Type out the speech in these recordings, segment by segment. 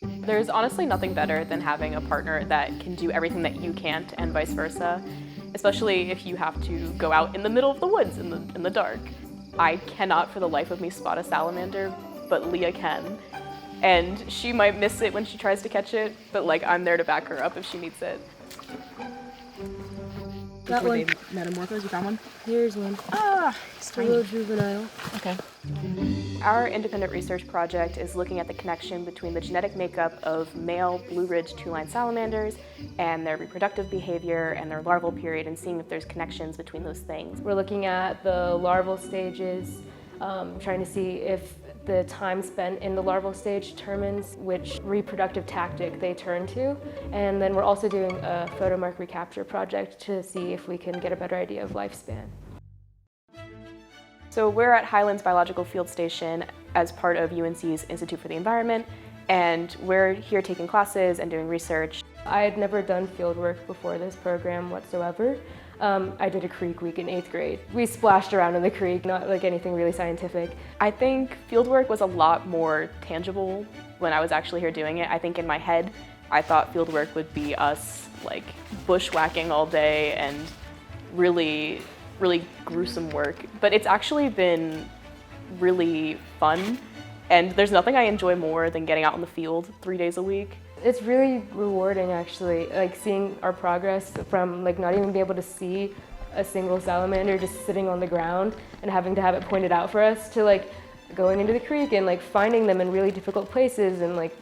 There's honestly nothing better than having a partner that can do everything that you can't and vice versa, especially if you have to go out in the middle of the woods in the dark. I cannot for the life of me spot a salamander, but Leah can. And she might miss it when she tries to catch it, but like I'm there to back her up if she needs it. That one. They metamorphose? You found one? Here's one. Ah, it's A little juvenile. Okay. Our independent research project is looking at the connection between the genetic makeup of male Blue Ridge two-line salamanders and their reproductive behavior and their larval period and seeing if there's connections between those things. We're looking at the larval stages, trying to see if the time spent in the larval stage determines which reproductive tactic they turn to. And then we're also doing a photomark recapture project to see if we can get a better idea of lifespan. So we're at Highlands Biological Field Station as part of UNC's Institute for the Environment, and we're here taking classes and doing research. I had never done field work before this program whatsoever. I did a creek week in 8th grade. We splashed around in the creek, not like anything really scientific. I think fieldwork was a lot more tangible when I was actually here doing it. I think in my head, I thought fieldwork would be us like bushwhacking all day and really gruesome work. But it's actually been really fun. And there's nothing I enjoy more than getting out in the field 3 days a week. It's really rewarding actually, like seeing our progress from like not even being able to see a single salamander just sitting on the ground and having to have it pointed out for us to like going into the creek and like finding them in really difficult places and like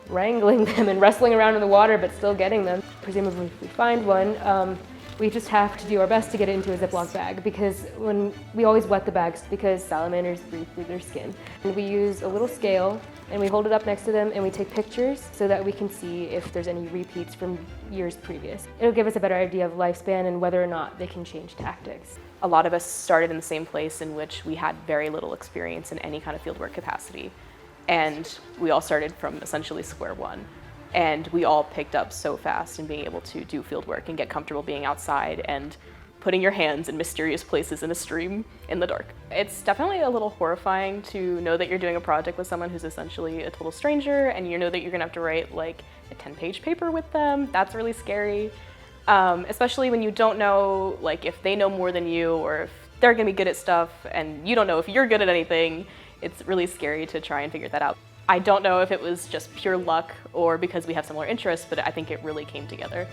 wrangling them and wrestling around in the water but still getting them. Presumably if we find one, we just have to do our best to get it into a Ziploc bag because when we always wet the bags because salamanders breathe through their skin. And we use a little scale and we hold it up next to them and we take pictures so that we can see if there's any repeats from years previous. It'll give us a better idea of lifespan and whether or not they can change tactics. A lot of us started in the same place in which we had very little experience in any kind of fieldwork capacity. And we all started from essentially square one. And we all picked up so fast in being able to do field work and get comfortable being outside and putting your hands in mysterious places in a stream in the dark. It's definitely a little horrifying to know that you're doing a project with someone who's essentially a total stranger and you know that you're gonna have to write like a 10-page paper with them. That's really scary, especially when you don't know like if they know more than you or if they're gonna be good at stuff and you don't know if you're good at anything. It's really scary to try and figure that out. I don't know if it was just pure luck or because we have similar interests, but I think it really came together.